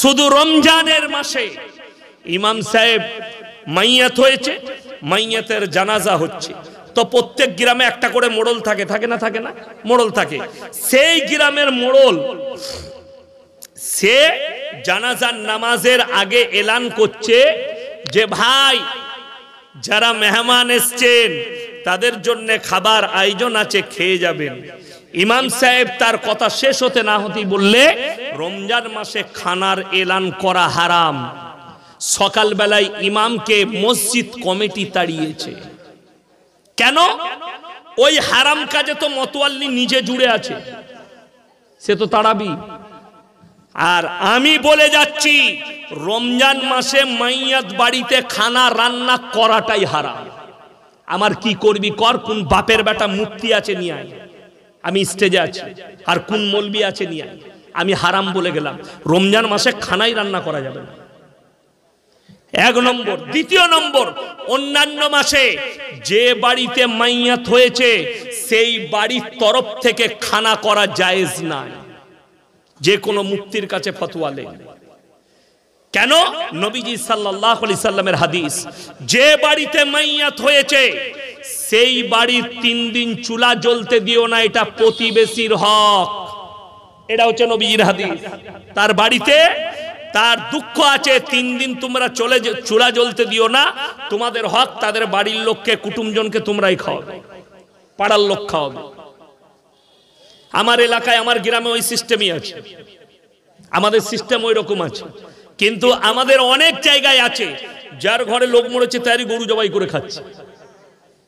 শুধু রমজানের মাসে ইমাম সাহেব মাইয়াত হয়েছে, মাইয়াতের জানাজা হচ্ছে, তো প্রত্যেক গ্রামে একটা করে মোড়ল থাকে, থাকে না থাকে না, মোড়ল থাকে। সেই গ্রামের মোড়ল সে জানাজার নামাজের আগে এলান করছে যে ভাই যারা মেহমান এসছেন তাদের জন্য খাবার আয়োজন আছে, খেয়ে যাবেন। ইমাম সাহেব তার কথা শেষ হতে না হতেই বললে, রমজান মাসে খানার এলান করা হারাম। সকালবেলায় ইমামকে মসজিদ কমিটি তাড়িয়েছে। কেন? ওই হারাম কাজে তো মতওয়াল্লি নিজে জুড়ে আছে, সে তো তাড়াবি। আর আমি বলে যাচ্ছি রমজান মাসে মাইয়াত বাড়িতে খানা রান্না করাটাই হারাম। আমার কি করবি কর, কোন বাপের বেটা মুফতি আছে নিয়ে আয়, আমি স্টেজে আছি, আর কোন মৌলবি আছে নিয়ে আয়, আমি হারাম বলে গেলাম। রমজান মাসে খানাই রান্না করা যাবে না, এক নম্বর। দ্বিতীয় নম্বর, অন্যান্য মাসে যে বাড়িতে মাইয়াত হয়েছে সেই বাড়ির তরফ থেকে খানা করা জায়েজ নাই। যে কোনো মুফতির কাছে ফতোয়া নেই। কেন? নবীজি সাল্লাল্লাহু আলাইহি সাল্লামের হাদিস, যে বাড়িতে মাইয়াত হয়েছে সেই বাড়ির 3 দিন চুলা জ্বলতে দিও না, এটা প্রতিবেশীর হক। এটা হচ্ছে নবীজির হাদিস। তার বাড়িতে তার দুঃখ আছে, 3 দিন তোমরা চুলা জ্বলতে দিও না, তোমাদের হক। তাদের বাড়ির লোককে, কুটুমজনকে তোমরাই খাওয়াবে, পাড়ার লোক খাওয়াবে। আমার এলাকায়, আমার গ্রামে ওই সিস্টেমই আছে, আমাদের সিস্টেম ওই রকম আছে। কিন্তু আমাদের অনেক জায়গায় আছে যার ঘরে লোক মরেছে তারই গরু জবাই করে খাচ্ছে,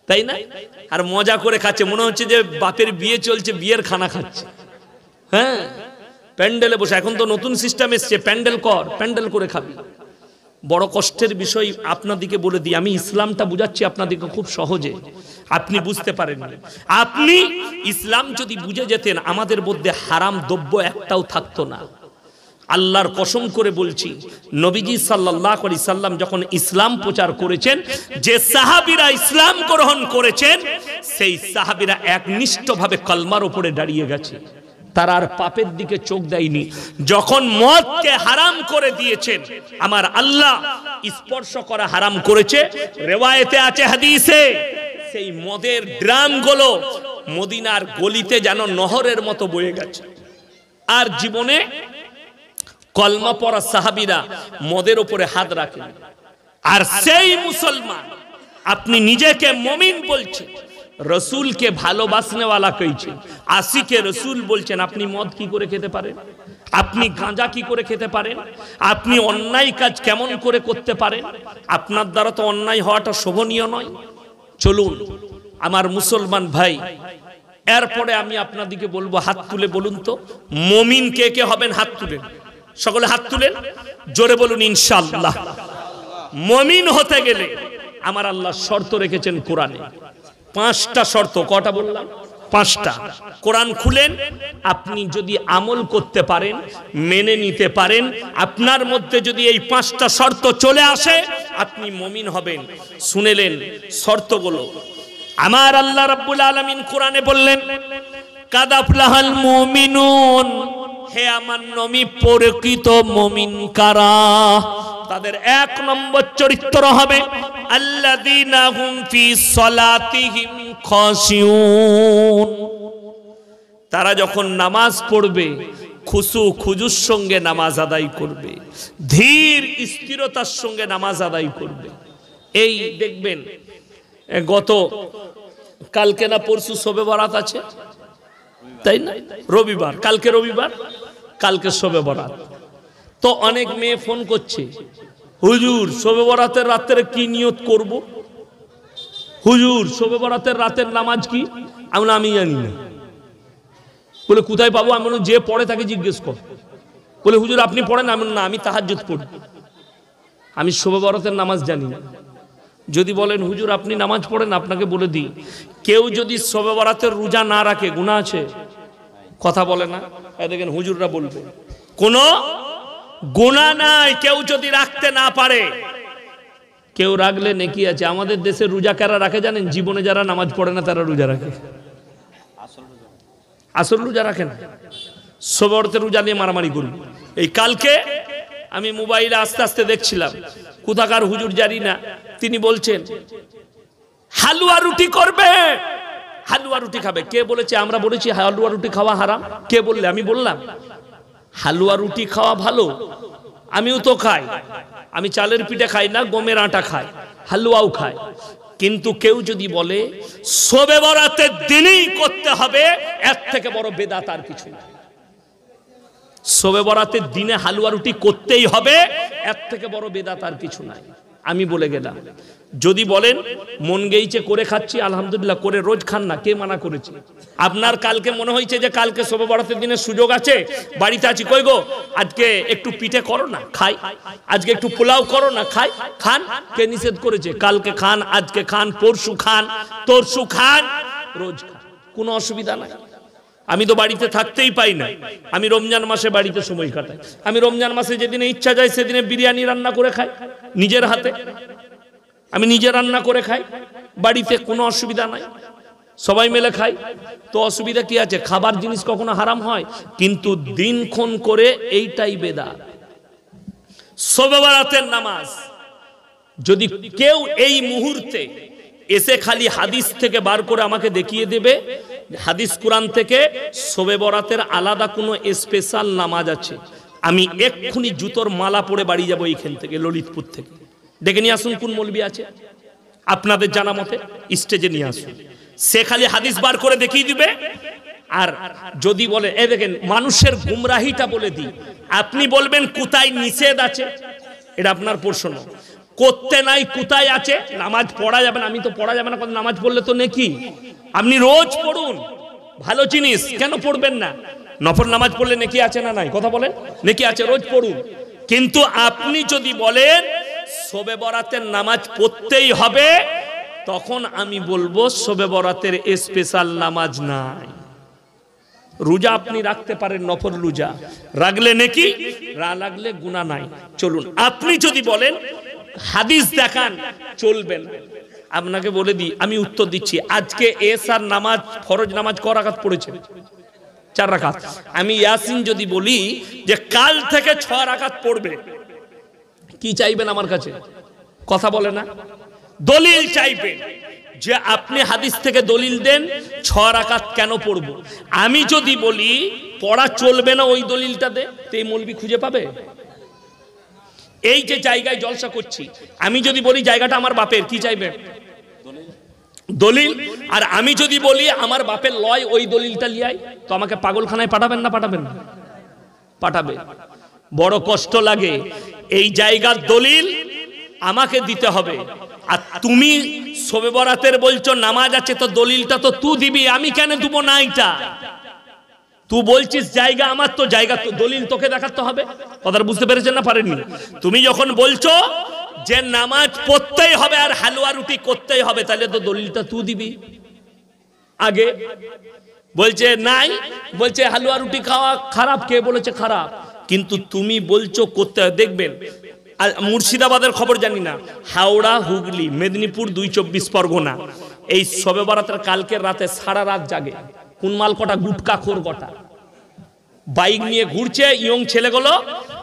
তাই না? আর মজা করে খাচ্ছে, মনে হচ্ছে যে বাপের বিয়ে চলছে, বিয়ের খানা খাচ্ছে। হ্যাঁ, প্যান্ডেলে বসে। এখন তো নতুন সিস্টেম এসছে, প্যান্ডেল কর, প্যান্ডেল করে খাবি। বড় কষ্টের বিষয় আপনাদিকে বলে দিই, আমি ইসলামটা বুঝাচ্ছি আপনাদিকে খুব সহজে, আপনি বুঝতে পারেন। আপনি ইসলাম যদি বুঝে যেতেন, আমাদের মধ্যে হারাম দ্রব্য একটাও থাকতো না। আল্লাহর কসম করে বলছি, নবীজি সাল্লাল্লাহু আলাইহি সাল্লাম যখন ইসলাম প্রচার করেছেন, যে সাহাবীরা ইসলাম গ্রহণ করেছেন সেই সাহাবীরা একনিষ্ঠভাবে কলমার উপরে দাঁড়িয়ে গেছে, তারা আর পাপের দিকে চোখ দেয়নি। যখন মদকে হারাম করে দিয়েছেন, আমার আল্লাহ স্পর্শ করা হারাম করেছে। রিওয়ায়েতে আছে, হাদিসে, সেই মদের ড্রামগুলো মদিনার গলিতে যেন নহরের মতো বয়ে গেছে। আর জীবনে কলমা পড়া সাহাবীরা মদের উপরে হাত রাখেন। আর সেই মুসলমান, আপনি নিজেকে মুমিন বলছেন, রসুলকে ভালোবাসনেওয়ালা কইছেন, আশিকে রসুল বলছেন, আপনি মদ কি করে খেতে পারেন? আপনি গাঁজা কি করে খেতে পারেন? আপনি অন্যায় কাজ কেমন করে করতে পারেন? আপনার দ্বারা তো অন্যায় হওয়াটা শোভনীয় নয়। চলুন আমার মুসলমান ভাই, এরপরে আমি আপনাদিকে বলবো, হাত তুলে বলুন তো মুমিন কে কে হবেন? হাত তুলেন, সকলে হাত তুলেন, জোরে বলুন ইনশাআল্লাহ। মুমিন হতে গেলে আমার আল্লাহ শর্ত রেখেছেন কোরআনে, 5টা শর্ত। কটা বললাম? 5টা। কোরআন খুলেন, আপনি যদি আমল করতে পারেন, মেনে নিতে পারেন, আপনার মধ্যে যদি এই 5টা শর্ত চলে আসে, আপনি মুমিন হবেন। শুনেলেন শর্তগুলো? আমার আল্লাহ রাব্বুল আলামিন কোরআনে বললেন, কাদ আফলাহাল মুমিনুন, হে আমার নবী, প্রকৃত মুমিন কারা? তাদের 1 নম্বর চরিত্র হবে আল্লাযীনা হুম ফি সলাতিহিম খাশিউন, তারা যখন নামাজ পড়বে খুশু খুজুর সঙ্গে নামাজ আদায় করবে, ধীর স্থিরতার সঙ্গে নামাজ আদায় করবে। এই দেখবেন, গত কালকে না পরশু শবে বরাত আছে, তাই না? রবিবার, কালকে রবিবার, কালকে শবে বরাত। তো অনেক মেয়ে ফোন করছে, হুজুর শবে বরাতের রাতের কি নিয়ত করব? হুজুর শবে বরাতের রাতের নামাজ কি? আমি জানি না। বলে কোথায় পাবো? আমি যে পড়ে তাকে জিজ্ঞেস কর। বলে হুজুর আপনি পড়েন? আমি না, আমি তাহাজ্জুদ পড়ি, আমি শবে বরাতের নামাজ জানি না। যদি বলেন হুজুর আপনি নামাজ পড়েন, আপনাকে বলে দিই, কেউ যদি শবে বরাতের রোজা না রাখে গুনাহ আছে? কথা বলে না, দেখেন হুজুররা বলবে কোনো গুনাহ নাই। কেউ যদি রাখতে না পারে, কেউ রাখলে নেকি আছে। আমাদের দেশে রোজা কারা রাখে জানেন? জীবনে যারা নামাজ পড়ে না তারা রোজা রাখে, আসল রোজা রাখে না। শবে বরাতের রোজা নিয়ে মারামারি করবে। এই কালকে আমি মোবাইলে আস্তে আস্তে দেখছিলাম, কোথাকার হুজুর জানি না, তিনি বলছেন হালুয়া রুটি করবে, হালুয়া রুটি খাবে। কে বলেছে? আমরা বলেছি হালুয়া রুটি খাওয়া হারাম? কে বললে? আমি বললাম হালুয়া রুটি খাওয়া ভালো, আমিও তো খাই। আমি চালের পিঠে খাই না, গমের আটা খাই, হালুয়াও খাই। কিন্তু কেউ যদি বলে শবে বরাতের দিনেই করতে হবে, এর থেকে বড় বেদাত আর কিছু না। শবে বরাতের দিনে হালুয়া রুটি করতেই হবে, এর থেকে বড় বেদাত আর কিছু নাই। আমি বলে গেলাম, যদি বলেন মন গেইছে করে খাচ্ছি, আলহামদুলিল্লাহ, করে রোজ খান না, কে মানা করেছে? আপনার কালকে মনে হয়েছে যে কালকে শবে বরাতের দিনের সুযোগ আছে, বাড়িতে আছি, কই গো আজকে একটু পিঠে করো না, খাই। আজকে একটু পোলাও করো না, খাই। খান, কে নিষেধ করেছে? কালকে খান, আজকে খান, পরশু খান, তরশু খান, রোজ খান, কোনো অসুবিধা নাই। আমি তো বাড়িতে থাকতেই পাই না, আমি রমজান মাসে বাড়িতে সময় কাটাই। আমি রমজান মাসে যেদিনে ইচ্ছা যায় সেদিনে বিরিয়ানি রান্না করে খাই নিজের হাতে, আমি নিজে রান্না করে খাই বাড়িতে, কোনো অসুবিধা নাই, সবাই মিলে খাই। তো অসুবিধা কি আছে? খাবার জিনিস কখনো হারাম হয়? কিন্তু দিনক্ষণ করে এইটাই বেদাত। শবে বরাতের নামাজ যদি কেউ এই মুহূর্তে এসে খালি হাদিস থেকে বার করে আমাকে দেখিয়ে দেবে, হাদিস কুরআন থেকে শবে বরাতের আলাদা কোনো স্পেশাল নামাজ আছে, আমি এক্ষুনি জুতোর মালা পরে বাড়ি যাব এইখান থেকে, ললিতপুর থেকে। ডেকে নিয়ে আসুন, কোন মৌলবি আছে আপনাদের জানা মতে, স্টেজে নিয়ে আসুন, সে খালি হাদিস বার করে দেখিয়ে দিবে। আর যদি বলে, এ দেখেন মানুষের গুমরাহিটা বলে দিই, আপনি বলবেন কোথায় নিষেধ আছে, এটা আপনার প্রশ্ন। করতে নাই কোথায় আছে? নামাজ পড়া যাবে না, আমি তো পড়া যাবে না, নামাজ পড়লে তো নেকি, আপনি রোজ পড়ুন, ভালো জিনিস, কেন পড়বেন না? নফল নামাজ পড়লে নেকি আছে না নাই? কথা বলেন, নেকি আছে, রোজ পড়ুন। কিন্তু আপনি যদি বলেন শবে বরাতের নামাজ পড়তেই হবে, তখন আমি বলবো শবে বরাতের স্পেশাল নামাজ নাই। রোজা আপনি রাখতে পারেন, নফল রোজা রাখলে নেকি, রাখলে গুনাহ নাই, চলুন। আপনি যদি বলেন হাদিস দেখান, চলবে না। আপনাকে বলে দিই, আমি উত্তর দিচ্ছি, আজকে এশার নামাজ, ফরজ নামাজ ক রাকাত পড়েছে? 4 রাকাত। আমি ইয়াসিন যদি বলি যে কাল থেকে 6 রাকাত পড়বে, কি চাইবেন আমার কাছে? কথা বলে না, দলিল চাইবেন যে আপনি হাদিস থেকে দলিল দেন 6 রাকাত কেন পড়ব। আমি যদি বলি পড়া চলবে না, ওই দলিলটা দে, তো এই মৌলবি খুঁজে পাবে? এই যে জায়গায় জলসা করছি, আমি যদি বলি জায়গাটা আমার বাপের, কি চাইবে? দলিল। আর আমি যদি বলি আমার বাপের লয়, ওই দলিলটা লিয়াই, তো আমাকে পাগলখানায় পাঠাবেন না? পাঠাবেন না? পাঠাবে। বড় কষ্ট লাগে, এই জায়গার দলিল আমাকে দিতে হবে, আর তুমি শবে বরাতের বলছো নামাজ আছে, তো দলিলটা তো তুই দিবি, আমি কেন দেবো না? এটা তুই বলছিস জায়গা আমার, তো জায়গা তো দলিল তোকে দেখাতে হবে। কথাটা বুঝতে পেরেছেন না পারেননি? তুমি যখন বলছো যে নামাজ পড়তেই হবে আর হালুয়া রুটি করতেই হবে, তাহলে তো দলিলটা তুই দিবি আগে। বলছে নাই, বলছে হালুয়া রুটি খাওয়া খারাপ, কে বলেছে খারাপ? কিন্তু তুমি বলছো করতে হবে। দেখবেন মুর্শিদাবাদের খবর জানি না, হাওড়া, হুগলি, মেদিনীপুর, 2-24 পরগনা, এই শবে বরাতের কালকের রাতে সারা রাত জাগে। কোন মাল কটা? গুটকা খোর কটা, বাইক নিয়ে ঘুরছে ইয়ং ছেলেগুলো,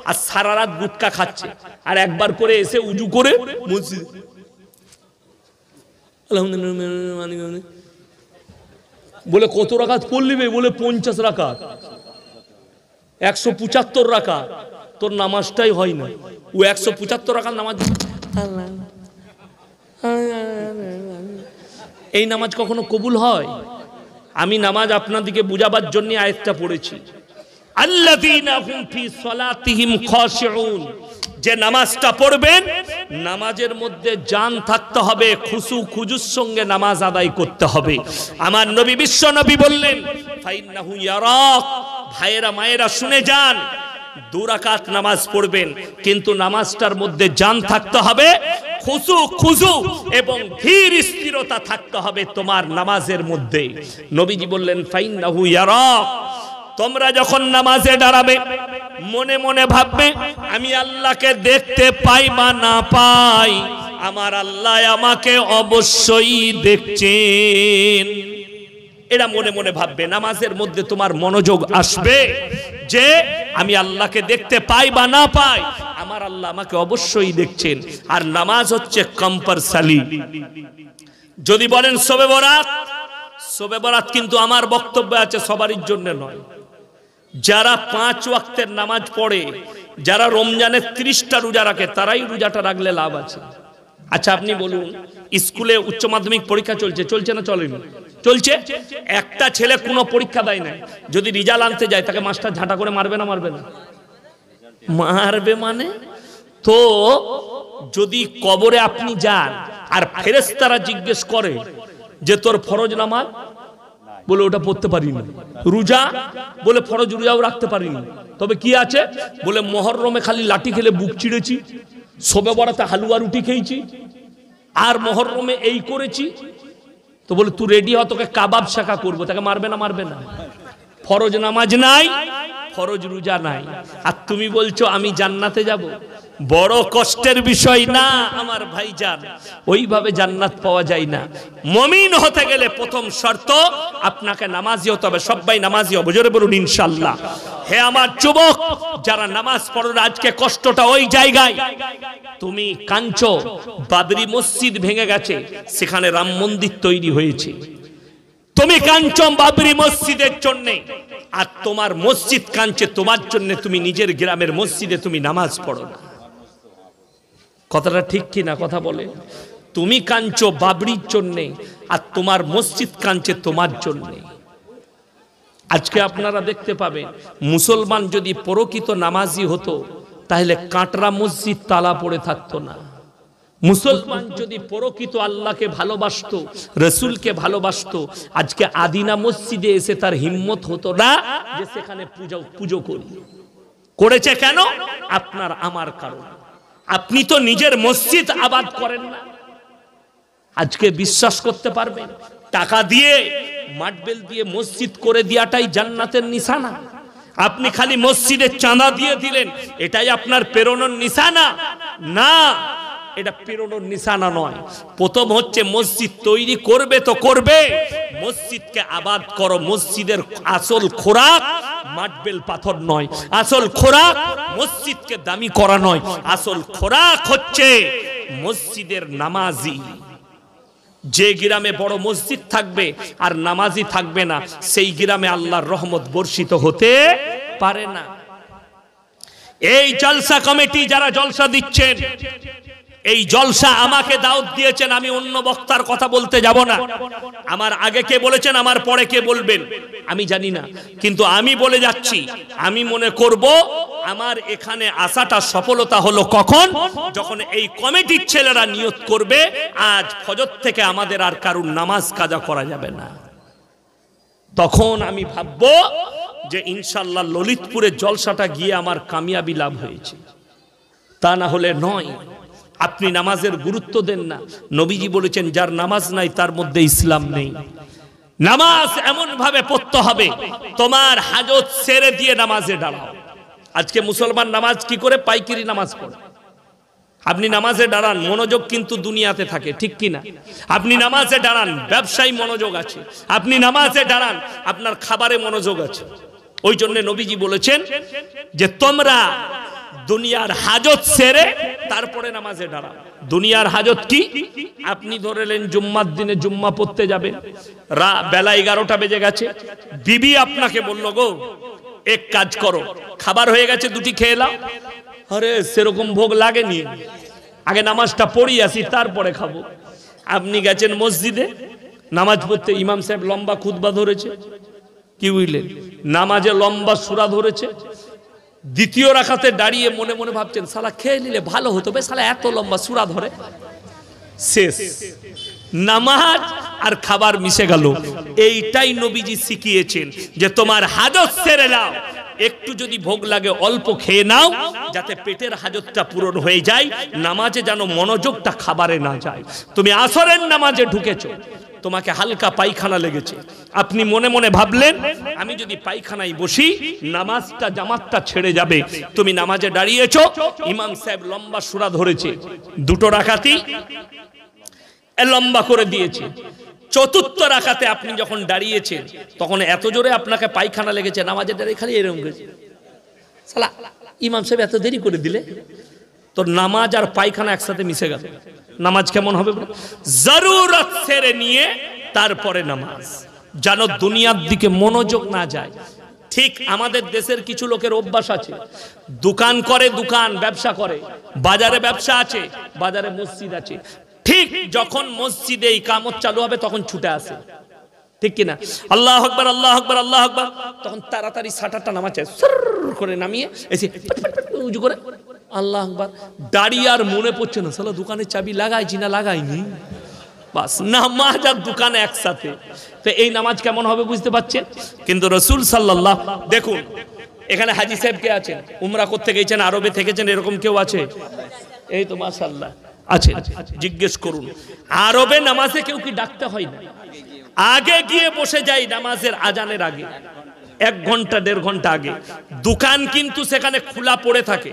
আর সারা রাত গুটকা খাচ্ছে, আর একবার করে এসে উজু করে মসজিদ, আলহামদুলিল্লাহ বলে কত রাকাত পড়লি? বলে 50 রাকাত, 175 রাকাত। তোর নামাজটাই হয় না, ও 175 রাকাত নামাজ। এই নামাজ কখনো কবুল হয়? আমি নামাজ আপনাদেরকে বুঝাবার জন্য আয়াতটা পড়েছি, আল্লাযীনা হুম ফি সালাতিহিম খাশিউন। যে নামাজটা পড়বেন, নামাজের মধ্যে জান থাকতে হবে, খুশু খুজুর সঙ্গে নামাজ আদায় করতে হবে। আমার নবী, বিশ্ব নবী বললেন, ফাইন্নাহু ইয়ারাক। ভাইয়েরা মায়েরা শুনে যান, 2 রাকাত নামাজ পড়বেন, কিন্তু নামাজটার মধ্যে জান থাকতে হবে, খুশু খুজু এবং ধীর স্থিরতা থাকতে হবে তোমার নামাজের মধ্যে। নবীজি বললেন, ফাইন্নাহু ইয়ারাক। তোমরা যখন নামাজে দাঁড়াবে, মনে মনে ভাববে আমি আল্লাহকে দেখতে পাই বা না পাই, আমার আল্লাহ আমাকে অবশ্যই দেখছেন। এটা মনে মনে ভাববে। নামাজের মধ্যে তোমার মনোযোগ আসবে যে আমি আল্লাহকে দেখতে পাই বা না পাই, আমার আল্লাহ আমাকে অবশ্যই দেখছেন। আর নামাজ হচ্ছে কম্পালসারি। যদি বলেন শবে বরাত, শবে বরাত কিন্তু আমার বক্তব্য আছে সবারই জন্য নয়। যারা 5 ওয়াক্তের নামাজ পড়ে, যারা রমজানের 30টা রোজা রাখে, তারাই রোজাটা রাখলে লাভ আছে। আচ্ছা আপনি বলুন, স্কুলে উচ্চ মাধ্যমিক পরীক্ষা চলছে, চলছে না চলেনি? চলছে। একটা ছেলে কোনো পরীক্ষা দেয় না, যদি রেজাল্ট আনতে যায় তাকে মাস্টার ঝাঁটা করে মারবে না মারবে না? মারবে। মানে তো যদি কবরে আপনি যান আর ফেরেশতারা জিজ্ঞেস করে যে তোর ফরজ নামাজ, বলে ওটা পড়তে পারিনি। রোজা, বলে ফরজ রোজাও রাখতে পারিনি। তবে কি আছে? বলে মুহররমে খালি লাঠি খেলে বুক চিড়েছি, শবে বরাতে হালুয়া রুটি খেয়েছি, আর মুহররমে এই করেছি। তো বলে তুই রেডি হ, তোকে কাবাব শাখা করবো। তাকে মারবে না মারবে না? ফরজ নামাজ নাই, ফরজ রোজা নাই, আর তুমি বলছো আমি জান্নাতে যাব। বড় কষ্টের বিষয় না আমার ভাইজান, ওইভাবে জান্নাত পাওয়া যায় না। মুমিন হতে গেলে প্রথম শর্ত আপনাকে নামাজি হতে হবে। সবাই নামাজি হবে, জোরে বলুন ইনশাআল্লাহ। হে আমার যুবক যারা নামাজ পড়ো, আজকে কষ্টটা ওই জায়গায়। তুমি কাঁদছো, বাবরি মসজিদ ভেঙে গেছে, সেখানে রাম মন্দির তৈরি হয়েছে। তুমি কাঁদছো বাবরি মসজিদের জন্য, আর তোমার মসজিদ কাঁদছে তোমার জন্য। তুমি নিজের গ্রামের মসজিদে তুমি নামাজ পড়ো না। কথাটা ঠিক কি না? কথা বলে। তুমি কাঁদছো বাবরির জন্য, আর তোমার মসজিদ কাঁদছে তোমার জন্য। আজকে আপনারা দেখতে পাবেন, মুসলমান যদি প্রকৃত নামাজি হতো তাহলে কাটরা মসজিদ তালা পড়ে থাকতো না। মুসলমান যদি প্রকৃত আল্লাহকে ভালোবাসতো, রসুলকে ভালোবাসতো, আজকে আদিনা মসজিদে এসে তার হিম্মত হতো না যে সেখানে পুজো করি। করেছে কেন? আপনার আমার কারণ। আপনি তো নিজের মসজিদ আবাদ করেন না। আজকে বিশ্বাস করতে পারবেন, টাকা দিয়ে মার্বেল দিয়ে মসজিদ করে দেওয়াটাই জান্নাতের নিশানা। আপনি খালি মসজিদের চাঁদা দিয়ে দিলেন, এটাই আপনার প্রেরণার নিশানা? না, এটা প্রেরণার নিশানা নয়। প্রথম হচ্ছে মসজিদ তৈরি করবে তো করবে, মসজিদকে আবাদ করো। মসজিদের আসল খোরাক মার্বেল পাথর নয়, আসল খোরাক মসজিদকে দামি করা নয়, আসল খোরাক হচ্ছে মসজিদের নামাজি। যে গ্রামে বড় মসজিদ থাকবে আর নামাজি থাকবে না, সেই গ্রামে আল্লাহর রহমত বর্ষিত হতে পারে না। এই জলসা কমিটি যারা জলসা দিচ্ছেন, এই জলসা আমাকে দাওয়াত দিয়েছেন, আমি অন্য বক্তার কথা বলতে যাব না। আমার আগে কে বলেছেন, আমার পরে কে বলবেন আমি জানি না, কিন্তু আমি বলে যাচ্ছি, আমি মনে করব আমার এখানে আসাটা সফলতা হলো কখন? যখন এই কমিটির ছেলেরা নিয়ত করবে আজ ফজর থেকে আমাদের আর কারুর নামাজ কাজা করা যাবে না। তখন আমি ভাববো যে ইনশাআল্লাহ ললিতপুরের জলসাটা গিয়ে আমার কামিয়াবি লাভ হয়েছে। তা না হলে নয়। আপনি নামাজের গুরুত্ব দেন না। নবীজি বলেছেন যার নামাজ নাই তার মধ্যে ইসলাম নেই। নামাজ এমন ভাবে পড়তে হবে তোমার হাজত ছেড়ে দিয়ে নামাজে দাঁড়াও। আজকে মুসলমান নামাজ কি করে? পাইকারি নামাজ পড়ে। আপনি নামাজে দাঁড়ান, মনোযোগ কিন্তু দুনিয়াতে থাকে, ঠিক কি না? আপনি নামাজে দাঁড়ান, ব্যবসায় মনোযোগ আছে। আপনি নামাজে দাঁড়ান, আপনার খাবারে মনোযোগ আছে। ওই জন্য নবীজি বলেছেন যে তোমরা দুনিয়ার হাজত সেরে তারপরে নামাজে দাঁড়াও। দুনিয়ার হাজত কি? আপনি ধরেলেন জুম্মার দিনে জুম্মা পড়তে যাবেন, বেলা 11টা বেজে গেছে, বিবি আপনাকে বলল গো এক কাজ করো, খাবার হয়ে গেছে, দুটি খেয়ে নাও। আরে সেরকম ভোগ লাগেনি, আগে নামাজটা পড়ি আসি তারপরে খাবো। আপনি গেছেন মসজিদে নামাজ পড়তে, ইমাম সাহেব লম্বা খুতবা ধরেছে, কি বুঝলেন? নামাজে লম্বা সূরা ধরেছে। দ্বিতীয় রাকাতে দাঁড়িয়ে মনে মনে ভাবছেন শালা খেয়ে নিলে ভালো হতো, বে শালা এত লম্বা সূরা ধরে। শেষ, নামাজ আর খাবার মিশে গেল। এইটাই নবীজি শিখিয়েছেন যে তোমার হাজত সেরে নাও, একটু যদি ভোগ লাগে অল্প খেয়ে নাও, যাতে পেটের হাজতটা পূরণ হয়ে যায়, নামাজে যেন মনোযোগটা খাবারে না যায়। তুমি আসরের নামাজে ঢুকেছো, তোমাকে হালকা পায়খানা লেগেছে, আপনি মনে মনে ভাবলেন আমি যদি পায়খানায় বসি নামাজটা জামাতটা ছেড়ে যাবে। তুমি নামাজে দাঁড়িয়েছো, ইমাম সাহেব লম্বা সূরা ধরেছে, দুটো রাকাতই লম্বা করে দিয়েছে। চতুর্থ রাকাতে আপনি যখন দাঁড়িয়েছেন তখন এত জোরে আপনাকে পায়খানা লেগেছে, নামাজে দাঁড়িয়ে খালি এরকম করেছে, শালা ইমাম সাহেব এত দেরি করে দিলে, তো নামাজ আর পায়খানা একসাথে মিশে গেল, নামাজ কেমন হবে? জরুরত ছেড়ে নিয়ে তারপরে নামাজ, যেন দুনিয়ার দিকে মনোযোগ না যায়। ঠিক আমাদের দেশের কিছু লোকের অভ্যাস আছে, দোকান করে, দোকান ব্যবসা করে, বাজারে ব্যবসা আছে, বাজারে মসজিদ আছে, ঠিক যখন মসজিদে ইকামত চালু হবে তখন ছুটে আসে, ঠিক কিনা? আল্লাহু আকবার, আল্লাহু আকবার, আল্লাহু আকবার, তখন তাড়াতাড়ি শাটারটা নামাচ্ছে, সুর করে নামিয়ে এসে উজু করে আল্লাহু আকবার, দাঁড়িয়ে আর মনে পড়ছে না সালা দোকানের চাবি লাগাইছি না লাগাইনি, বাস নামাজ আর দোকান একসাথে। তো এই নামাজ কেমন হবে বুঝতে পারছেন? কিন্তু রাসূল সাল্লাল্লাহু, দেখুন এখানে হাজী সাহেব কে আছেন, উমরা করতে গেছেন, আরবে থেকেছেন, এরকম কেউ আছে? এই তো মাশাআল্লাহ আছে, জিজ্ঞেস করুন। আরবে নামাজে কেউ কি ডাকতে হয় না? আগে গিয়ে বসে যাই নামাজের আজানের আগে, 1 ঘন্টা 1.5 ঘন্টা আগে। দোকান কিন্তু সেখানে খোলা পড়ে থাকে,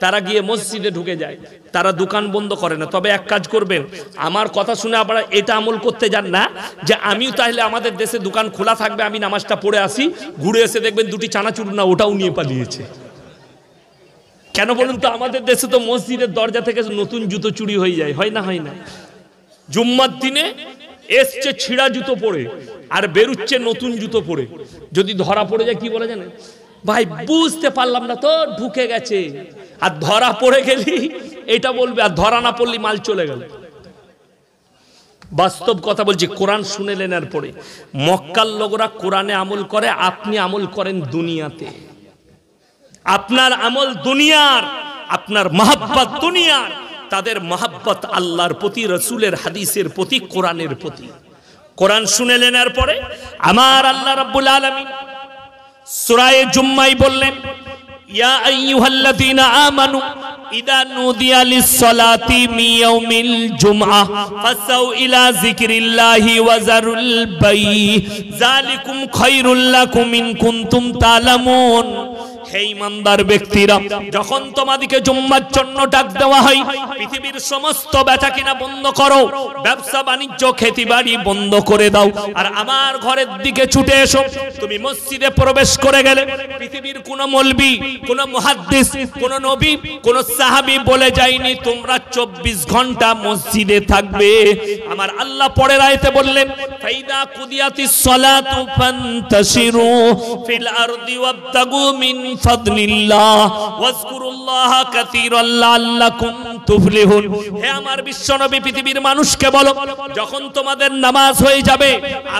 তারা গিয়ে মসজিদে ঢুকে যায়, তারা দোকান বন্ধ করে না। তবে এক কাজ করবেন, আমার কথা শুনে আপনারা এটা আমল করতে যান না যে আমিও তাহলে আমাদের দেশে দোকান খোলা থাকবে, আমি নামাজটা পড়ে আসি, ঘুরে এসে দেখবেন 2টি চানাচুর না ওটাও নিয়ে পালিয়েছে। কেন বলুন তো? আমাদের দেশে তো মসজিদের দরজা থেকে নতুন জুতো চুরি হয়ে যায়, হয় না? হয় না? জুম্মার দিনে এসছে ছিঁড়া জুতো পরে আর বেরুচ্ছে নতুন জুতো পরে, যদি ধরা পড়ে যায় কি বলে জানেন? ভাই বুঝতে পারলাম না তো, ঢুকে গেছে। আর ধরা পড়ে গেলি এটা বলবে, আর ধরা না পড়লি মাল চলে গেল। বাস্তব কথা বলছি, কোরআন শুনে নেওয়ার পরে মক্কার লোকরা কোরআনে আমল করে, আপনি আমল করেন দুনিয়াতে। আপনার আমল দুনিয়ার, আপনার মহব্বত দুনিয়ার, তাদের মহব্বত আল্লাহর প্রতি, রাসূলের হাদিসের প্রতি, কোরআনের প্রতি। কোরআন শুনে নেওয়ার পরে আমার আল্লাহ রাব্বুল আলামিন সূরা জুম্মায় বললেন, ইয়া আইয়ুহাল্লাযীনা আমানু ইযা নুদিয়া লিস-সালাতি মিন ইয়াউমিল জুমআহ ফাসাউ ইলা যিকরিল্লাহি ওয়া যারুল বাই যালিকুম খায়রুল লাকুম ইন কুনতুম তা'লামুন। হে ঈমানদার ব্যক্তিরা, যখন তোমাদেরকে জুম্মার জন্য ডাক দেওয়া হয়, পৃথিবীর সমস্ত বেচাকেনা বন্ধ করো, ব্যবসা বাণিজ্য খেতিবাড়ি বন্ধ করে দাও, আর আমার ঘরের দিকে ছুটে এসো। তুমি মসজিদে প্রবেশ করে গেলে পৃথিবীর কোন মৌলবি, কোন মুহাদ্দিস, কোন নবী, কোন সাহাবী বলে যায়নি তোমরা 24 ঘন্টা মসজিদে থাকবে। আমার আল্লাহ পরের আয়াতে বললেন, ফাইদা কুদিয়াতিস সালাতু ফান্তাশিরু ফিল আরদি ওয়াবতাগু মিন ফাদলিল্লাহ ওয়াজকুরুল্লাহ কাসীরান লাআল্লাকুম তুফলিহুন। হে আমার বিশ্বনবী, পৃথিবীর মানুষকে বলো, যখন তোমাদের নামাজ হয়ে যাবে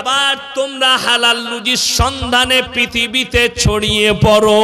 আবার তোমরা হালাল রুজির সন্ধানে পৃথিবীতে ছড়িয়ে পড়ো।